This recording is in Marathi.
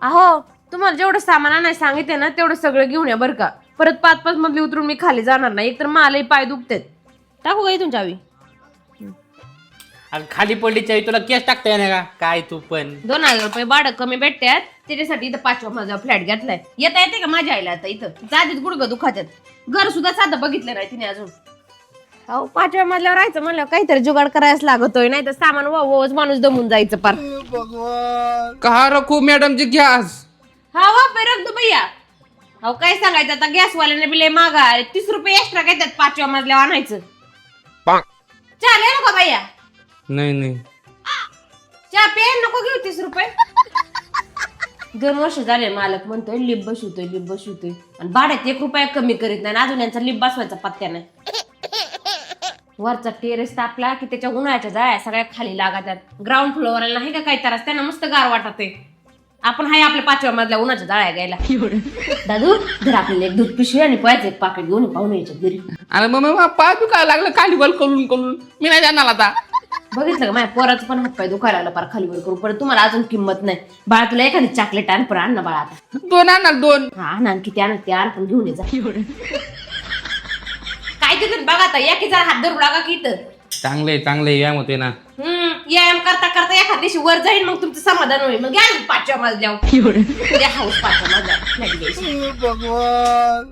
अहो तुम्हाला जेवढं सामान आणायला सांगितले ना तेवढं सगळं घेऊन या बरं का. परत 5-5 मधली उतरून मी खाली जाणार नाही, एकतर मलाही पाय दुखतात. टाकू का इथून चावी? अगं खाली पडली चावी, तुला केस टाकता येणार का काय तू पण. 2000 रुपये भाडं कमी भेटतात त्याच्यासाठी इथं 5व्या मजल्यावर फ्लॅट घेतलाय. येता येते का माझ्या आईला आता इथं? तिचं आधीच गुडघं दुखातात, घर सुद्धा साधं बघितलं नाही तिने अजून. अहो 5व्या मजल्यावर राहायचं म्हणलं काहीतरी जुगाड करायच लागतोय, नाही तर सामान वावच माणूस दमून जायचं पार. कहा रखू मॅडमची गॅस. हा वापे रख दो भैया. अहो काय सांगायचं आता, गॅसवाल्याने बिले मागा 30 रुपये एक्स्ट्रा घेतात 5व्या मजल्यावर आणायचं. चालेल नको भैया? नाही नाही चहा पे नको घेऊ 30 रुपये. 2 वर्ष झाले मालक म्हणतोय लिप बसवतोय आणि भाड्यात 1 रुपया कमी करीत नाही, अजून यांचा लिप बसवायचा पत्त्या नाही. वरचा टेरेस तापला की त्याच्या उन्हाळ्याच्या जाळ्या सगळ्या खाली लागतात. ग्राउंड फ्लोअरला नाही का काही त्रास, त्यांना मस्त गार वाटत आहे. आपण हाय आपल्या 5व्या मधल्या उन्हाच्या जाळ्या घ्यायला. दादू धर आपल्याला एक दूध पिशवी आणि पोह्याचं एक पाकिट घेऊन पाहून यायच्या घरी. अरे मग पाय दुखायला लागलं खाली वर करून मी नाही जाणार आता. बघितलं का माझ्या पोराचं पण हातपाय दुखायला लागला पार खालीवर करून. परत तुम्हाला अजून किंमत नाही. बाळा तुला एखादी चॉकलेट आण, पण आण ना बाळा आता. 2 आणणार 2. हा आण किती आण ते आण, पण घेऊन ये जा. काय तिथं बघा आता, या की जरा हात धरून लागा की इथं. चांगले व्यायाम होते ना. व्यायाम करता करता एखाद दिवशी वर जाईल, मग तुमचं समाधान होईल. मग घ्या 5व्या मजल्यावर. हाऊस 5व्या मजल्यावर.